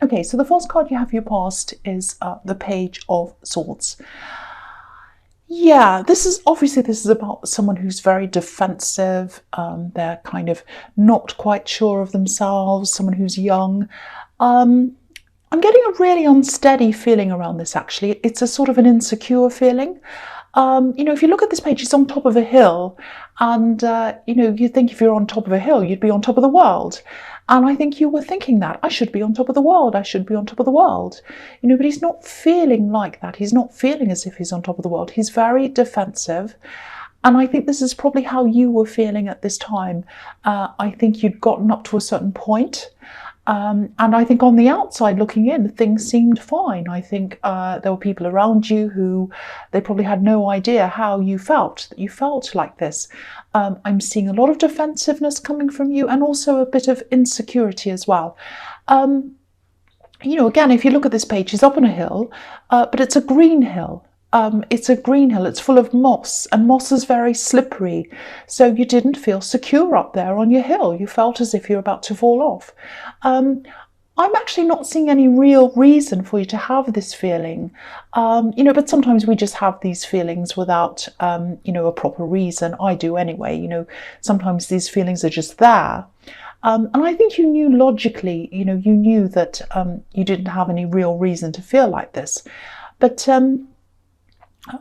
Okay, so the first card you have for your past is the Page of Swords. Yeah, this is about someone who's very defensive. They're kind of not quite sure of themselves, someone who's young. I'm getting a really unsteady feeling around this, actually. It's a sort of an insecure feeling. If you look at this page, it's on top of a hill, and you think if you're on top of a hill, you'd be on top of the world. And I think you were thinking that I should be on top of the world. I should be on top of the world. But he's not feeling like that. He's not feeling as if he's on top of the world. He's very defensive. And I think this is probably how you were feeling at this time. I think you'd gotten up to a certain point. And I think on the outside looking in, things seemed fine. I think there were people around you who they probably had no idea how you felt, that you felt like this. I'm seeing a lot of defensiveness coming from you, and also a bit of insecurity as well. Again, if you look at this page, he's up on a hill, but it's a green hill. It's a green hill, it's full of moss, and moss is very slippery. So you didn't feel secure up there on your hill. You felt as if you're about to fall off. I'm actually not seeing any real reason for you to have this feeling, but sometimes we just have these feelings without, a proper reason. I do anyway, sometimes these feelings are just there. And I think you knew logically, you knew that you didn't have any real reason to feel like this. But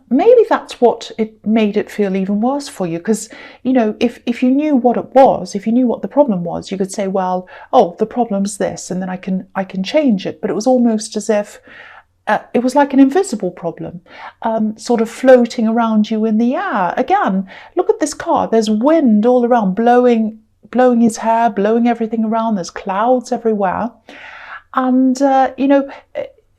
maybe that's what it made it feel even worse for you, because if you knew what it was, if you knew what the problem was, you could say, well, oh, the problem's this, and then I can change it. But it was almost as if it was like an invisible problem, sort of floating around you in the air. Again, look at this card. There's wind all around, blowing his hair, blowing everything around. There's clouds everywhere, and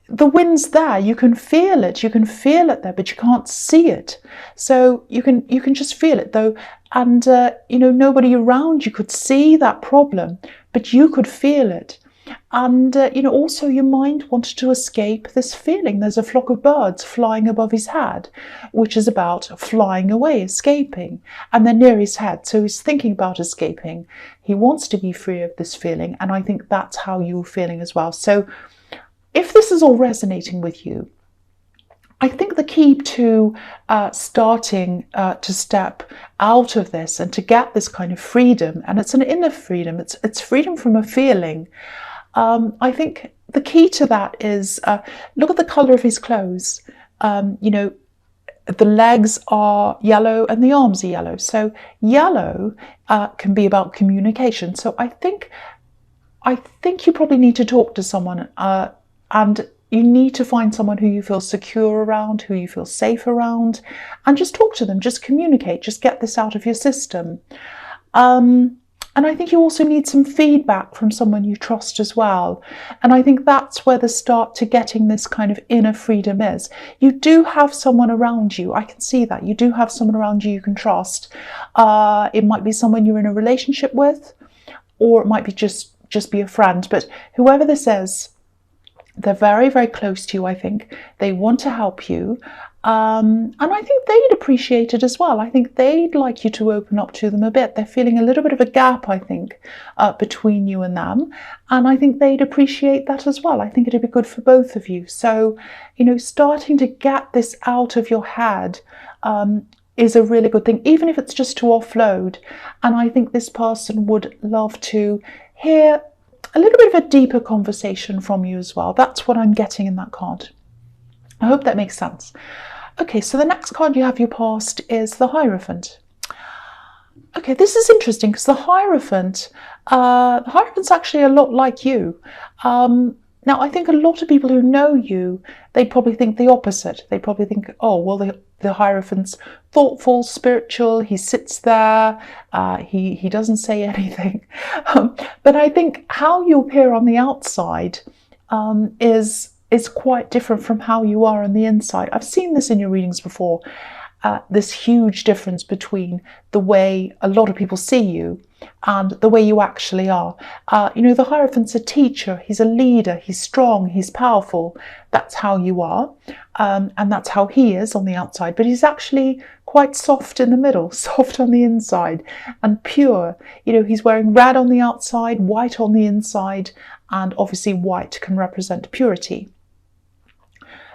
the wind's there. You can feel it there, but you can't see it. So you can just feel it though. And nobody around you could see that problem, but you could feel it. And also your mind wanted to escape this feeling. There's a flock of birds flying above his head, which is about flying away, escaping, and they're near his head. So he's thinking about escaping. He wants to be free of this feeling, and I think that's how you were feeling as well. So if this is all resonating with you, I think the key to starting to step out of this and to get this kind of freedom, and it's an inner freedom, it's freedom from a feeling. I think the key to that is, look at the colour of his clothes. The legs are yellow and the arms are yellow. So yellow can be about communication. So I think you probably need to talk to someone, and you need to find someone who you feel secure around, who you feel safe around, and just talk to them, just communicate, just get this out of your system. And I think you also need some feedback from someone you trust as well. And I think that's where the start to getting this kind of inner freedom is. You do have someone around you. I can see that. You do have someone around you can trust. It might be someone you're in a relationship with, or it might be just be a friend. But whoever this is, they're very, very close to you, I think. They want to help you. And I think they'd appreciate it as well. I think they'd like you to open up to them a bit. They're feeling a little bit of a gap, I think, between you and them. And I think they'd appreciate that as well. I think it'd be good for both of you. So, starting to get this out of your head is a really good thing, even if it's just to offload. And I think this person would love to hear a little bit of a deeper conversation from you as well. That's what I'm getting in that card. I hope that makes sense. Okay, so the next card you have your past is the Hierophant. Okay, this is interesting because the Hierophant's actually a lot like you. Now, I think a lot of people who know you, they probably think the opposite. They probably think, oh, well, the Hierophant's thoughtful, spiritual, he sits there, he doesn't say anything. But I think how you appear on the outside is quite different from how you are on the inside. I've seen this in your readings before, this huge difference between the way a lot of people see you and the way you actually are. The Hierophant's a teacher, he's a leader, he's strong, he's powerful. That's how you are, and that's how he is on the outside. But he's actually quite quite soft in the middle, soft on the inside, and pure. You know, he's wearing red on the outside, white on the inside, and obviously white can represent purity.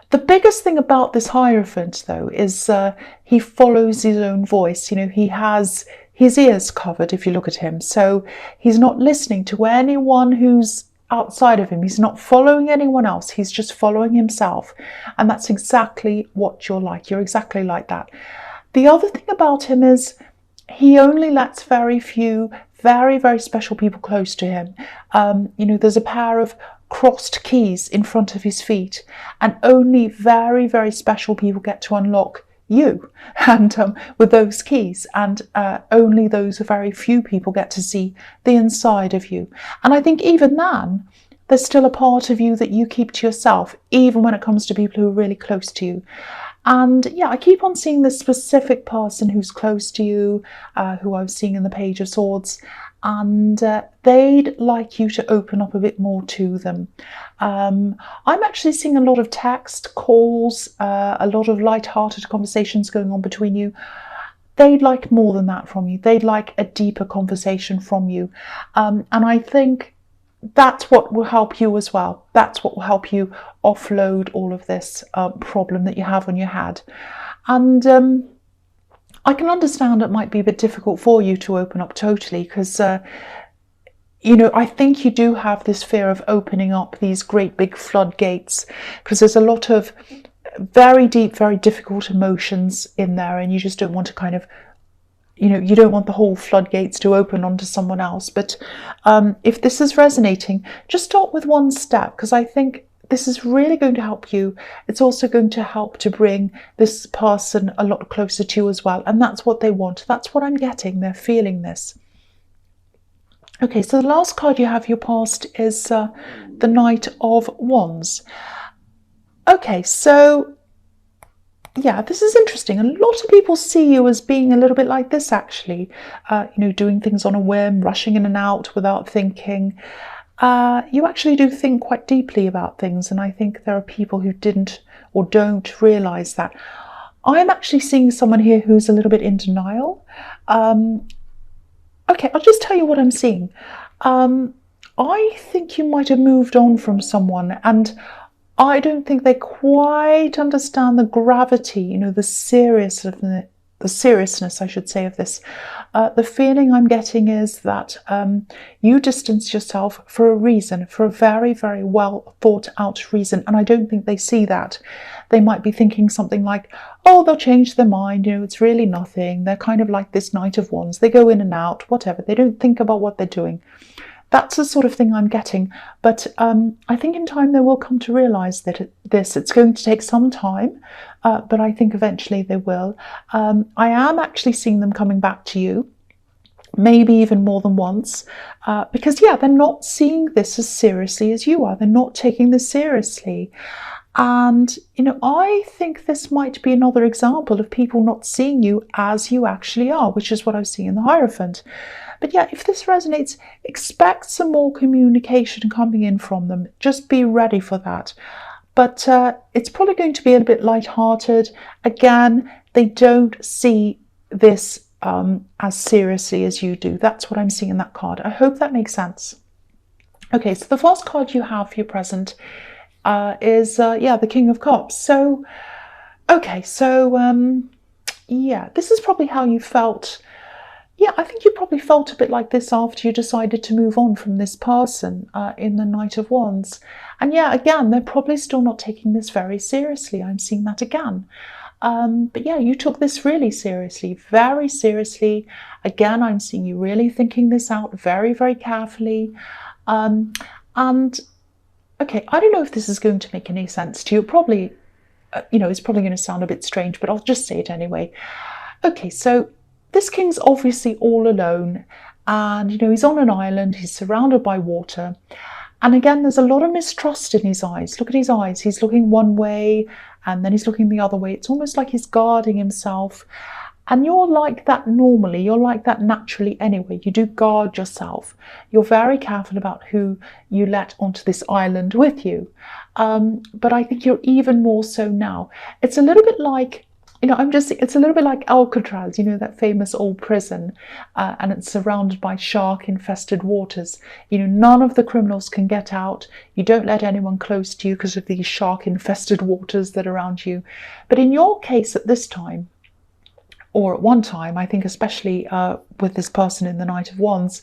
The biggest thing about this Hierophant, though, is he follows his own voice. You know, he has his ears covered if you look at him. So he's not listening to anyone who's outside of him. He's not following anyone else. He's just following himself. And that's exactly what you're like. You're exactly like that. The other thing about him is he only lets very few, very, very special people close to him. You know, there's a pair of crossed keys in front of his feet, and only very, very special people get to unlock you and with those keys, and only those very few people get to see the inside of you. And I think even then there's still a part of you that you keep to yourself, even when it comes to people who are really close to you. And yeah, I keep on seeing this specific person who's close to you, who I was seeing in the Page of Swords, and they'd like you to open up a bit more to them. I'm actually seeing a lot of text, calls, a lot of light-hearted conversations going on between you. They'd like more than that from you. They'd like a deeper conversation from you. And I think that's what will help you as well. That's what will help you offload all of this problem that you have on your head. And I can understand it might be a bit difficult for you to open up totally, because you know, I think you do have this fear of opening up these great big floodgates, because there's a lot of very deep, very difficult emotions in there, and you just don't want to kind of, you know, you don't want the whole floodgates to open onto someone else. But if this is resonating, just start with one step, because I think this is really going to help you. It's also going to help to bring this person a lot closer to you as well. And that's what they want. That's what I'm getting. They're feeling this. Okay, so the last card you have, your past, is the Knight of Wands. Okay, so yeah, this is interesting. A lot of people see you as being a little bit like this, actually. You know, doing things on a whim, rushing in and out without thinking. You actually do think quite deeply about things, and I think there are people who didn't or don't realise that. I'm actually seeing someone here who's a little bit in denial. Okay, I'll just tell you what I'm seeing. I think you might have moved on from someone, and I don't think they quite understand the gravity, you know, the seriousness, I should say, of this. The feeling I'm getting is that you distance yourself for a reason, for a very, very well thought out reason. And I don't think they see that. They might be thinking something like, oh, they'll change their mind, you know, it's really nothing. They're kind of like this Knight of Wands. They go in and out, whatever. They don't think about what they're doing. That's the sort of thing I'm getting. But I think in time they will come to realise that it's going to take some time, but I think eventually they will. I am actually seeing them coming back to you, maybe even more than once, because, yeah, they're not seeing this as seriously as you are. They're not taking this seriously. And, you know, I think this might be another example of people not seeing you as you actually are, which is what I was seeing in the Hierophant. But yeah, if this resonates, expect some more communication coming in from them. Just be ready for that. But it's probably going to be a bit light-hearted. Again, they don't see this as seriously as you do. That's what I'm seeing in that card. I hope that makes sense. Okay, so the first card you have for your present is, the King of Cups. So, okay, so, yeah, this is probably how you felt. Yeah, I think you probably felt a bit like this after you decided to move on from this person in the Knight of Wands. And yeah, again, they're probably still not taking this very seriously. I'm seeing that again. But yeah, you took this really seriously, very seriously. Again, I'm seeing you really thinking this out very, very carefully. And okay, I don't know if this is going to make any sense to you. Probably, you know, it's probably going to sound a bit strange, but I'll just say it anyway. Okay, so this king's obviously all alone, and, you know, he's on an island, he's surrounded by water. And again, there's a lot of mistrust in his eyes. Look at his eyes. He's looking one way and then he's looking the other way. It's almost like he's guarding himself. And you're like that normally. You're like that naturally anyway. You do guard yourself. You're very careful about who you let onto this island with you. But I think you're even more so now. It's a little bit like it's a little bit like Alcatraz, that famous old prison, and it's surrounded by shark-infested waters. None of the criminals can get out. You don't let anyone close to you because of these shark-infested waters that are around you. But in your case at this time, or at one time, I think especially with this person in the Knight of Wands,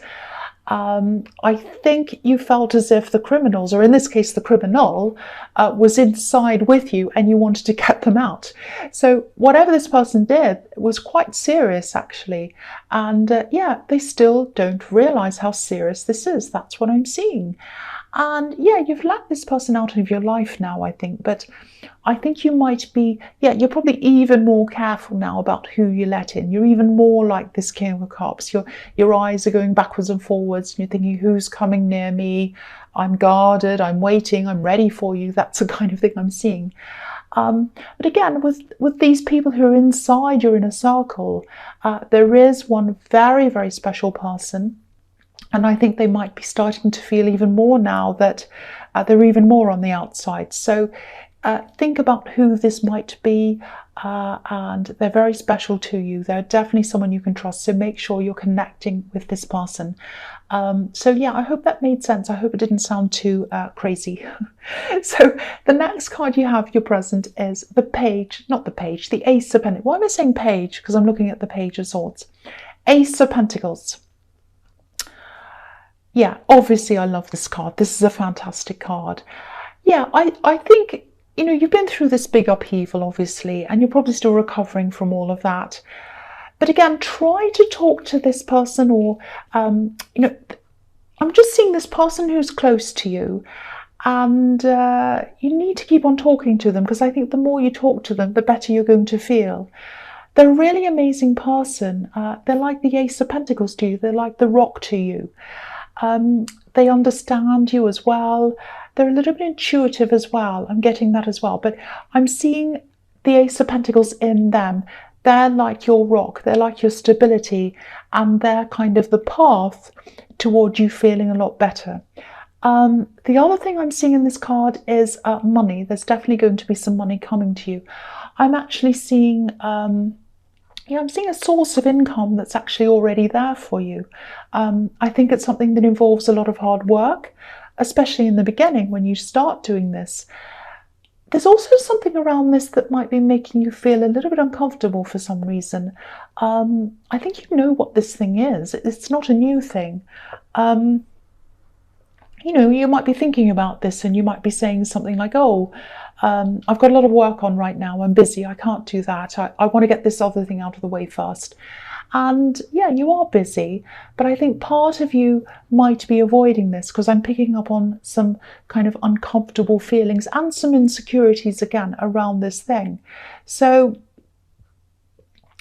I think you felt as if the criminals, or in this case the criminal, was inside with you and you wanted to get them out. So whatever this person did was quite serious, actually. And yeah, they still don't realise how serious this is. That's what I'm seeing. And yeah, you've let this person out of your life now, I think. But I think you might be, you're probably even more careful now about who you let in. You're even more like this King of Cups. Your eyes are going backwards and forwards, and you're thinking, who's coming near me? I'm guarded, I'm waiting, I'm ready for you. That's the kind of thing I'm seeing. But again, with these people who are inside your inner circle, there is one very, very special person. And I think they might be starting to feel even more now that they're even more on the outside. So think about who this might be, and they're very special to you. They're definitely someone you can trust. So make sure you're connecting with this person. So yeah, I hope that made sense. I hope it didn't sound too crazy. So the next card you have, your present, is the page, not the page, the Ace of Pentacles. Why am I saying page? Because I'm looking at the Page of Swords. Ace of Pentacles. Yeah, obviously I love this card. This is a fantastic card. Yeah, I think, you've been through this big upheaval, obviously, and you're probably still recovering from all of that. But again, try to talk to this person, or, I'm just seeing this person who's close to you, and you need to keep on talking to them, because I think the more you talk to them, the better you're going to feel. They're a really amazing person. They're like the Ace of Pentacles to you. They're like the Rock to you. They understand you as well. They're a little bit intuitive as well. I'm getting that as well. But I'm seeing the Ace of Pentacles in them. They're like your rock. They're like your stability. And they're kind of the path toward you feeling a lot better. The other thing I'm seeing in this card is money. There's definitely going to be some money coming to you. I'm actually seeing... I'm seeing a source of income that's actually already there for you. I think it's something that involves a lot of hard work, especially in the beginning when you start doing this. There's also something around this that might be making you feel a little bit uncomfortable for some reason. I think you know what this thing is. It's not a new thing. You might be thinking about this and you might be saying something like, oh, I've got a lot of work on right now. I'm busy. I can't do that. I want to get this other thing out of the way first. And yeah, you are busy, but I think part of you might be avoiding this because I'm picking up on some kind of uncomfortable feelings and some insecurities again around this thing. So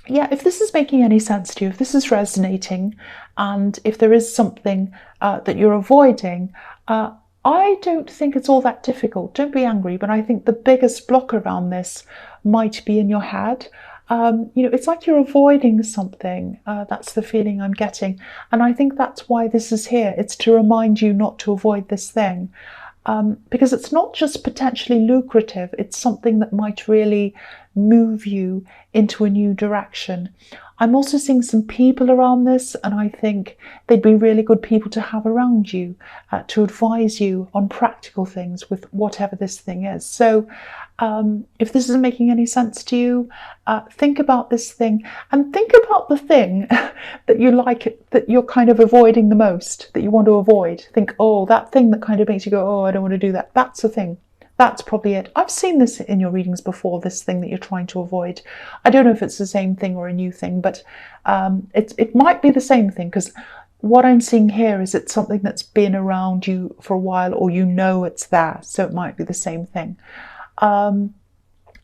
yeah, if this is making any sense to you, if this is resonating, and if there is something that you're avoiding, I don't think it's all that difficult. Don't be angry, but I think the biggest block around this might be in your head. It's like you're avoiding something. That's the feeling I'm getting. And I think that's why this is here. It's to remind you not to avoid this thing. Because it's not just potentially lucrative, it's something that might really move you into a new direction. I'm also seeing some people around this, and I think they'd be really good people to have around you to advise you on practical things with whatever this thing is. So if this isn't making any sense to you, think about this thing, and think about the thing that you like, that you're kind of avoiding the most, that you want to avoid. Think, oh, that thing that kind of makes you go, oh, I don't want to do that. That's the thing. That's probably it. I've seen this in your readings before, this thing that you're trying to avoid. I don't know if it's the same thing or a new thing, but it might be the same thing, because what I'm seeing here is it's something that's been around you for a while, or it's there, so it might be the same thing. And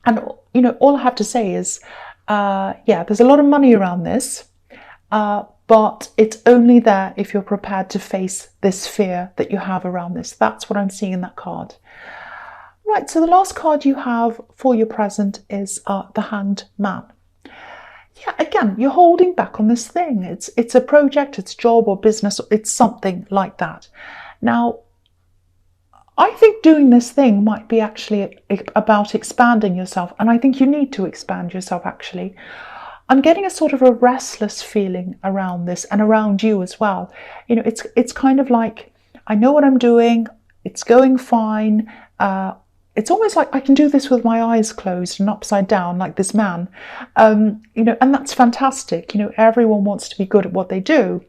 all I have to say is, there's a lot of money around this, but it's only there if you're prepared to face this fear that you have around this. That's what I'm seeing in that card. Right, so the last card you have for your present is the Hanged Man. Yeah, again, you're holding back on this thing. It's a project, it's a job or business, it's something like that. Now, I think doing this thing might be actually about expanding yourself, and I think you need to expand yourself actually. I'm getting a sort of a restless feeling around this and around you as well. You know, it's kind of like, I know what I'm doing, it's going fine. It's almost like I can do this with my eyes closed and upside down, like this man. You know, and that's fantastic. You know, everyone wants to be good at what they do.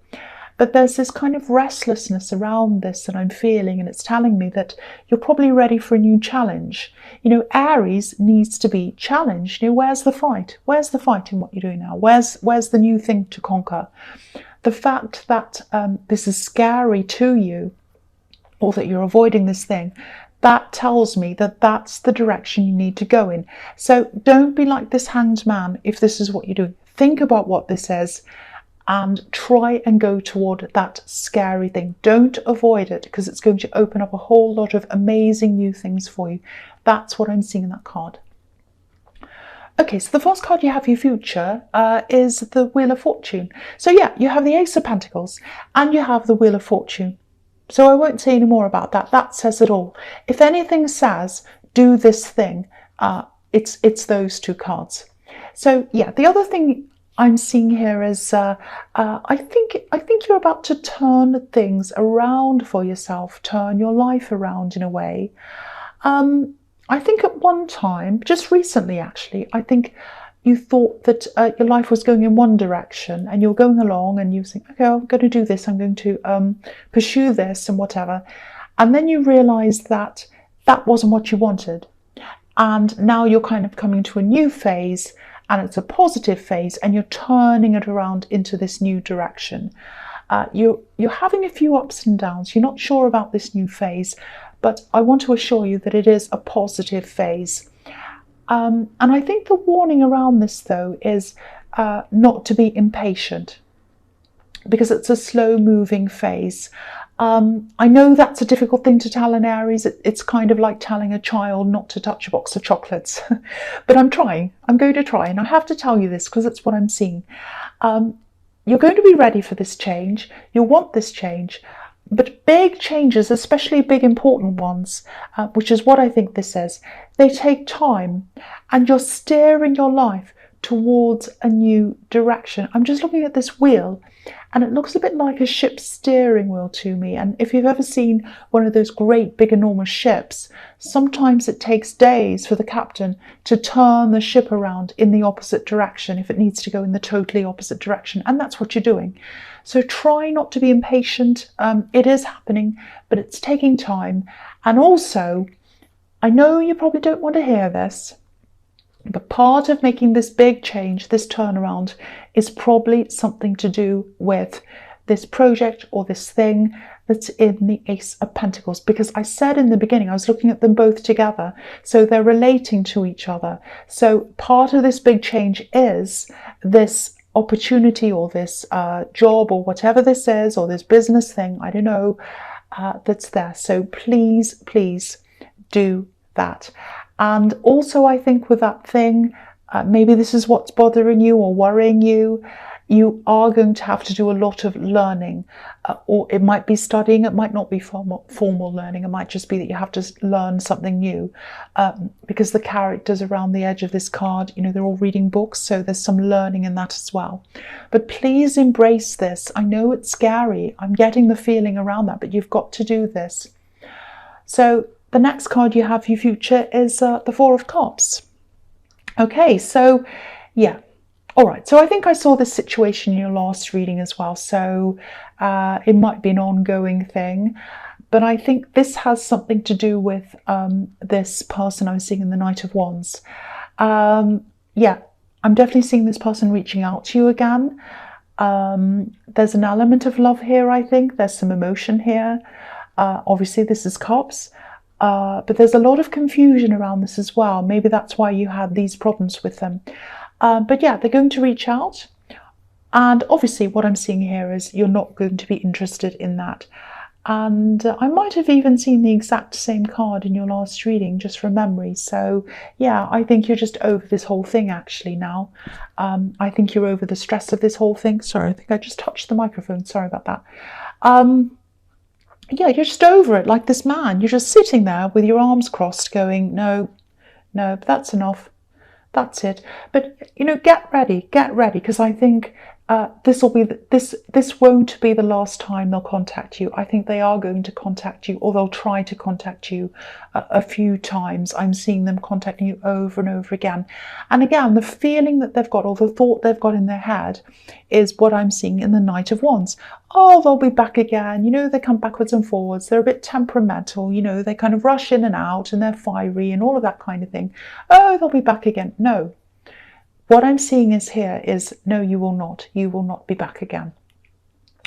But there's this kind of restlessness around this that I'm feeling, and it's telling me that you're probably ready for a new challenge. You know, Aries needs to be challenged. You know, where's the fight? Where's the fight in what you're doing now? Where's the new thing to conquer? The fact that this is scary to you, or that you're avoiding this thing, that tells me that that's the direction you need to go in. So don't be like this hanged man if this is what you're doing. Think about what this is and try and go toward that scary thing. Don't avoid it, because it's going to open up a whole lot of amazing new things for you. That's what I'm seeing in that card. Okay, so the first card you have for your future is the Wheel of Fortune. So yeah, you have the Ace of Pentacles and you have the Wheel of Fortune. So I won't say any more about that. That says it all. If anything says do this thing, it's those two cards. So yeah, the other thing I'm seeing here is I think you're about to turn things around for yourself, turn your life around in a way. I think at one time, just recently actually, I think you thought that your life was going in one direction, and you're going along and you think, okay, I'm going to do this, I'm going to pursue this and whatever. And then you realize that that wasn't what you wanted. And now you're kind of coming to a new phase, and it's a positive phase, and you're turning it around into this new direction. You're having a few ups and downs. You're not sure about this new phase, but I want to assure you that it is a positive phase. And I think the warning around this, though, is not to be impatient, because it's a slow-moving phase. I know that's a difficult thing to tell an Aries. It's kind of like telling a child not to touch a box of chocolates. But I'm trying. I'm going to try. And I have to tell you this because it's what I'm seeing. You're going to be ready for this change. You'll want this change. But big changes, especially big important ones, which is what I think this is, they take time. And you're steering your life towards a new direction. I'm just looking at this wheel, and it looks a bit like a ship's steering wheel to me. And if you've ever seen one of those great big enormous ships, sometimes it takes days for the captain to turn the ship around in the opposite direction if it needs to go in the totally opposite direction. And that's what you're doing. So try not to be impatient. It is happening, but it's taking time. And also, I know you probably don't want to hear this, but part of making this big change, this turnaround, is probably something to do with this project or this thing that's in the Ace of Pentacles. Because I said in the beginning, I was looking at them both together. So they're relating to each other. So part of this big change is this opportunity or this job or whatever this is, or this business thing, I don't know, that's there. So please, please do that. And also, I think with that thing, maybe this is what's bothering you or worrying you. You are going to have to do a lot of learning, or it might be studying. It might not be formal learning. It might just be that you have to learn something new, because the characters around the edge of this card, you know, they're all reading books, so there's some learning in that as well. But please embrace this. I know it's scary. I'm getting the feeling around that, but you've got to do this. So the next card you have for your future is the Four of Cups. Okay, so yeah. All right, so I think I saw this situation in your last reading as well. So it might be an ongoing thing, but I think this has something to do with this person I was seeing in the Knight of Wands. Yeah, I'm definitely seeing this person reaching out to you again. There's an element of love here, I think. There's some emotion here. Obviously, this is Cups. But there's a lot of confusion around this as well. Maybe that's why you had these problems with them. But yeah, they're going to reach out. And obviously what I'm seeing here is you're not going to be interested in that. And I might have even seen the exact same card in your last reading, just from memory. So yeah, I think you're just over this whole thing actually now. I think you're over the stress of this whole thing. Sorry, I think I just touched the microphone. Sorry about that. yeah, you're just over it, like this man. You're just sitting there with your arms crossed going, no, no, that's enough. That's it. But get ready, because I think this will be this won't be the last time they'll contact you. I think they are going to contact you, or they'll try to contact you a few times. I'm seeing them contacting you over and over again. And again, the feeling that they've got, or the thought they've got in their head, is what I'm seeing in the Knight of Wands. Oh, they'll be back again. They come backwards and forwards. They're a bit temperamental. They kind of rush in and out, and they're fiery and all of that kind of thing. Oh, they'll be back again. No. What I'm seeing is no, you will not. You will not be back again.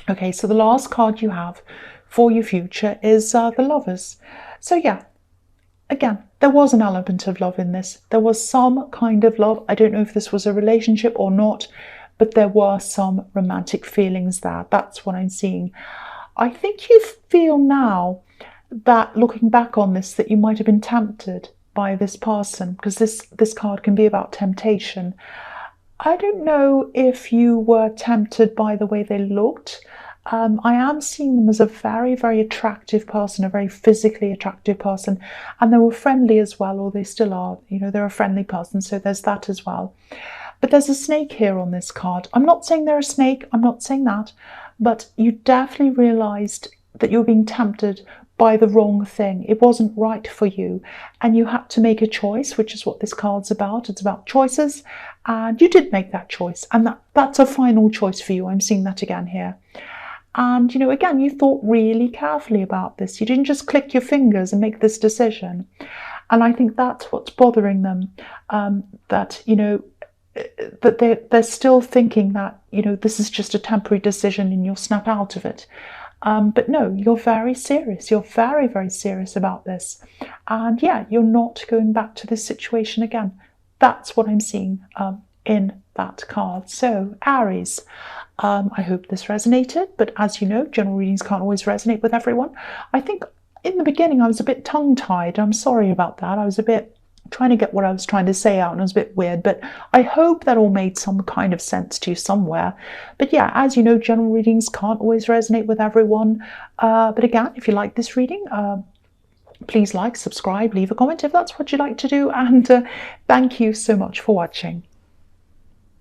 Okay, so the last card you have for your future is the Lovers. So yeah, again, there was an element of love in this. There was some kind of love. I don't know if this was a relationship or not, but there were some romantic feelings there. That's what I'm seeing. I think you feel now that, looking back on this, that you might have been tempted by this person, because this card can be about temptation. I don't know if you were tempted by the way they looked. I am seeing them as a very, very attractive person, a very physically attractive person, and they were friendly as well, or they still are. They're a friendly person, so there's that as well. But there's a snake here on this card. I'm not saying they're a snake, I'm not saying that, but you definitely realised that you were being tempted by the wrong thing. It wasn't right for you, and you had to make a choice, which is what this card's about. It's about choices, and you did make that choice, and that's a final choice for you. I'm seeing that again here. And again, you thought really carefully about this. You didn't just click your fingers and make this decision. And I think that's what's bothering them, that they're still thinking that this is just a temporary decision and you'll snap out of it. But no, you're very serious. You're very, very serious about this. And yeah, you're not going back to this situation again. That's what I'm seeing in that card. So Aries, I hope this resonated. But as you know, general readings can't always resonate with everyone. I think in the beginning I was a bit tongue-tied. I'm sorry about that. I was a bit trying to get what I was trying to say out, and it was a bit weird, but I hope that all made some kind of sense to you somewhere. But yeah, as you know, general readings can't always resonate with everyone. But again, if you like this reading, please like, subscribe, leave a comment if that's what you'd like to do, and thank you so much for watching.